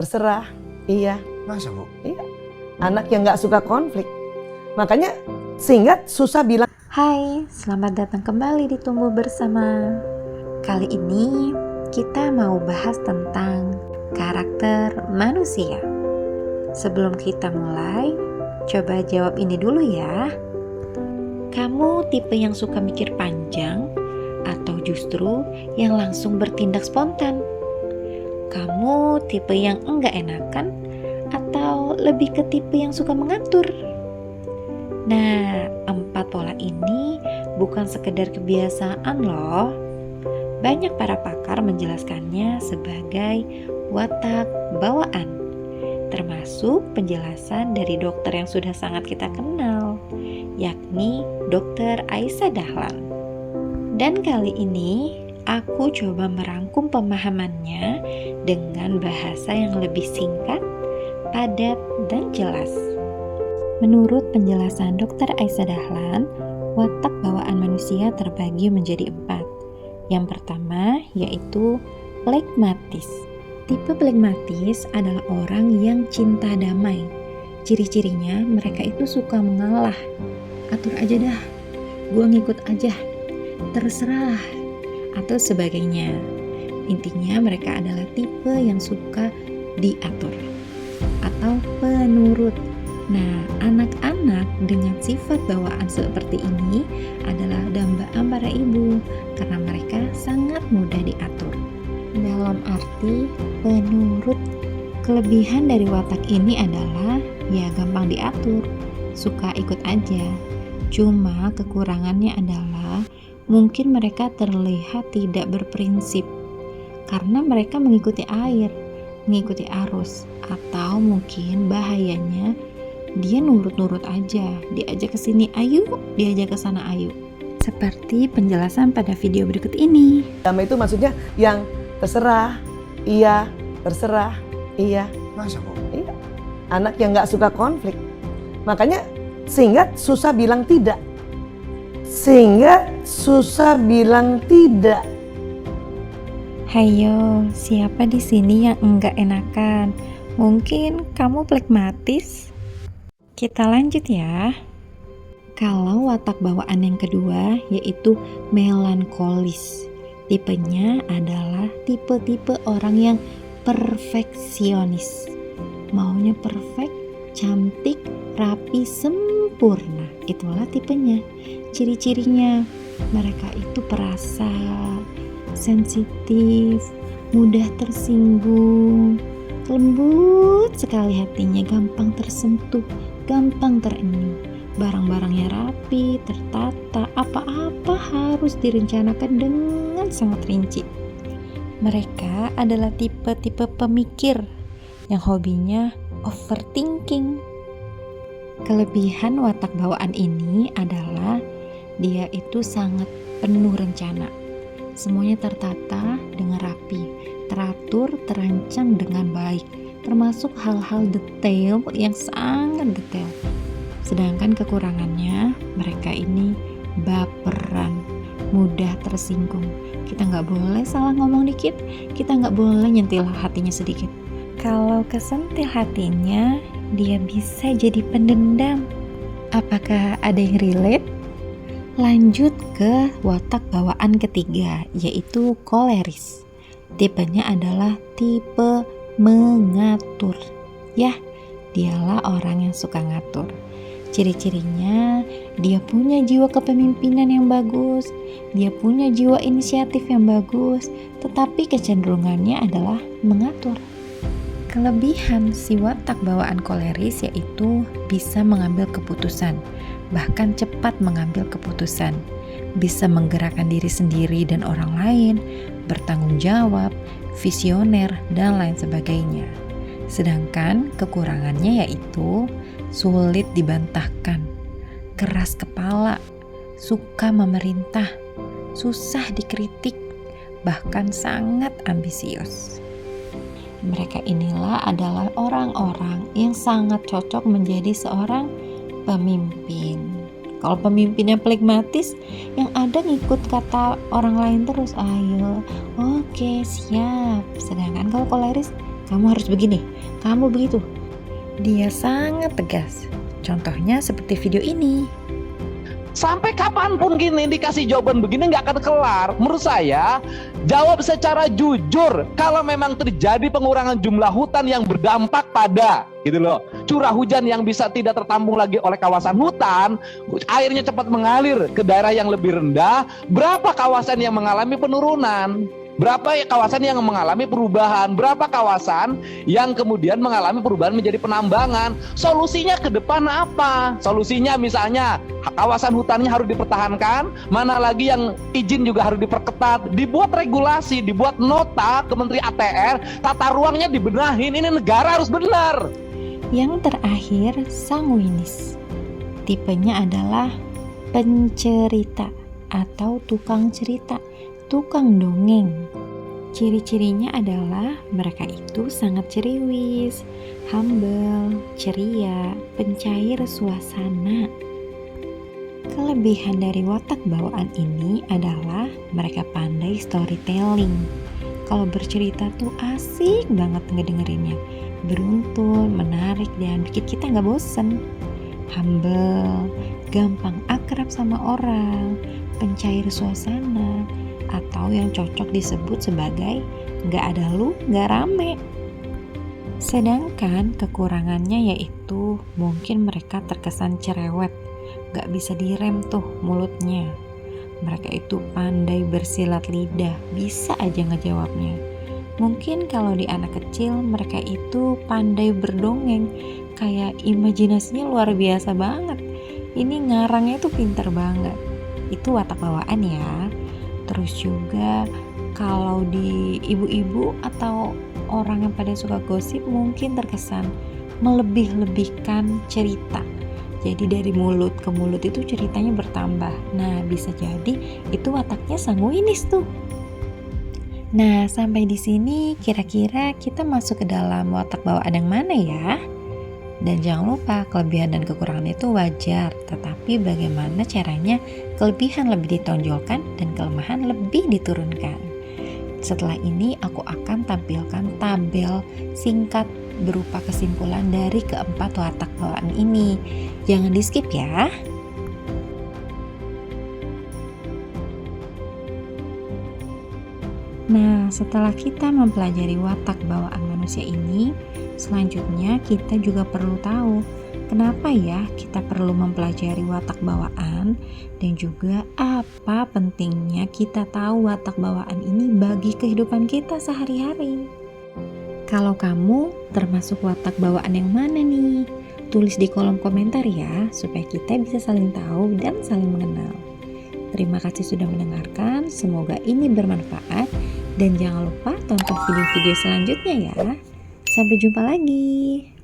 Terserah, iya. Masa Bu? Iya. Anak yang nggak suka konflik. Makanya sehingga susah bilang. Hai, selamat datang kembali di Tumbuh Bersama. Kali ini kita mau bahas tentang karakter manusia. Sebelum kita mulai, coba jawab ini dulu ya. Kamu tipe yang suka mikir panjang atau justru yang langsung bertindak spontan? Kamu tipe yang enggak enakan atau lebih ke tipe yang suka mengatur? Nah, 4 pola ini bukan sekedar kebiasaan loh. Banyak para pakar menjelaskannya sebagai watak bawaan, termasuk penjelasan dari dokter yang sudah sangat kita kenal, yakni Dr. Aisyah Dahlan. Dan kali ini aku coba merangkum pemahamannya dengan bahasa yang lebih singkat, padat, dan jelas. Menurut penjelasan Dr. Aisyah Dahlan, watak bawaan manusia terbagi menjadi 4. Yang pertama yaitu flegmatis. Tipe flegmatis adalah orang yang cinta damai. Ciri-cirinya mereka itu suka mengalah. Atur aja dah, gua ngikut aja, terserah, atau sebagainya. Intinya mereka adalah tipe yang suka diatur atau penurut. Nah, anak-anak dengan sifat bawaan seperti ini adalah dambaan para ibu karena mereka sangat mudah diatur. Dalam arti penurut, kelebihan dari watak ini adalah ya gampang diatur, suka ikut aja. Cuma kekurangannya adalah mungkin mereka terlihat tidak berprinsip karena mereka mengikuti air, mengikuti arus, atau mungkin bahayanya dia nurut-nurut aja, diajak ke sini ayo, diajak ke sana ayo. Seperti penjelasan pada video berikut ini. Damai itu maksudnya yang terserah, iya, terserah, iya. Masa Bu? Iya. Anak yang nggak suka konflik. Makanya sehingga susah bilang tidak. Hayo, siapa di sini yang enggak enakan? Mungkin kamu flegmatis? Kita lanjut ya. Kalau watak bawaan yang kedua yaitu melankolis. Tipenya adalah tipe-tipe orang yang perfeksionis. Maunya perfect, cantik, rapi, sempurna. Itulah tipenya. Ciri-cirinya, mereka itu perasa, sensitif, mudah tersinggung, lembut sekali hatinya, gampang tersentuh, gampang terenyuh. Barang-barangnya rapi, tertata, apa-apa harus direncanakan dengan sangat rinci. Mereka adalah tipe-tipe pemikir yang hobinya overthinking. Kelebihan watak bawaan ini adalah dia itu sangat penuh rencana. Semuanya tertata dengan rapi, teratur, terancang dengan baik, termasuk hal-hal detail yang sangat detail. Sedangkan kekurangannya, mereka ini baperan, mudah tersinggung. Kita nggak boleh salah ngomong dikit, kita nggak boleh nyentil hatinya sedikit. Kalau kesentil hatinya, dia bisa jadi pendendam. Apakah ada yang relate? Lanjut ke watak bawaan ketiga, yaitu koleris. Tipenya adalah tipe mengatur. Ya, dialah orang yang suka ngatur. Ciri-cirinya, dia punya jiwa kepemimpinan yang bagus, dia punya jiwa inisiatif yang bagus, tetapi kecenderungannya adalah mengatur. Kelebihan si watak bawaan koleris yaitu bisa mengambil keputusan, bahkan cepat mengambil keputusan, bisa menggerakkan diri sendiri dan orang lain, bertanggung jawab, visioner, dan lain sebagainya. Sedangkan kekurangannya yaitu sulit dibantahkan, keras kepala, suka memerintah, susah dikritik, bahkan sangat ambisius. Mereka inilah adalah orang-orang yang sangat cocok menjadi seorang pemimpin. Kalau pemimpinnya flegmatis, yang ada ngikut kata orang lain terus, ayo, oke, siap. Sedangkan kalau koleris, kamu harus begini, kamu begitu. Dia sangat tegas. Contohnya seperti video ini. Sampai kapanpun gini dikasih jawaban begini nggak akan kelar. Menurut saya, jawab secara jujur. Kalau memang terjadi pengurangan jumlah hutan yang berdampak pada gitu loh, curah hujan yang bisa tidak tertampung lagi oleh kawasan hutan, airnya cepat mengalir ke daerah yang lebih rendah, berapa kawasan yang mengalami penurunan? Berapa kawasan yang mengalami perubahan? Berapa kawasan yang kemudian mengalami perubahan menjadi penambangan? Solusinya ke depan apa? Solusinya misalnya kawasan hutannya harus dipertahankan, mana lagi yang izin juga harus diperketat, dibuat regulasi, dibuat nota ke Menteri ATR, tata ruangnya dibenahin, ini negara harus benar. Yang terakhir, sanguinis. Tipenya adalah pencerita atau tukang cerita, tukang dongeng. Ciri-cirinya adalah mereka itu sangat ceriwis, humble, ceria, pencair suasana. Kelebihan dari watak bawaan ini adalah mereka pandai storytelling. Kalau bercerita tuh asik banget ngedengerinnya, beruntun, menarik, dan bikin kita nggak bosen. Humble, gampang akrab sama orang, pencair suasana, atau yang cocok disebut sebagai nggak ada lu, nggak rame. Sedangkan kekurangannya yaitu mungkin mereka terkesan cerewet, nggak bisa direm tuh mulutnya. Mereka itu pandai bersilat lidah, bisa aja ngejawabnya. Mungkin kalau di anak kecil mereka itu pandai berdongeng, kayak imajinasinya luar biasa banget. Ini ngarangnya tuh pinter banget. Itu watak bawaan ya. Terus juga kalau di ibu-ibu atau orang yang pada suka gosip mungkin terkesan melebih-lebihkan cerita. Jadi dari mulut ke mulut itu ceritanya bertambah. Nah, bisa jadi itu wataknya sanguinis tuh. Nah, sampai di sini kira-kira kita masuk ke dalam watak bawaan yang mana ya? Dan jangan lupa, kelebihan dan kekurangan itu wajar, tetapi bagaimana caranya kelebihan lebih ditonjolkan dan kelemahan lebih diturunkan. Setelah ini aku akan tampilkan tabel singkat berupa kesimpulan dari keempat watak bawaan ini. Jangan di skip ya. Nah, setelah kita mempelajari watak bawaan manusia ini, selanjutnya kita juga perlu tahu kenapa ya kita perlu mempelajari watak bawaan, dan juga apa pentingnya kita tahu watak bawaan ini bagi kehidupan kita sehari-hari. Kalau kamu termasuk watak bawaan yang mana nih? Tulis di kolom komentar ya, supaya kita bisa saling tahu dan saling mengenal. Terima kasih sudah mendengarkan, semoga ini bermanfaat, dan jangan lupa tonton video-video selanjutnya ya. Sampai jumpa lagi.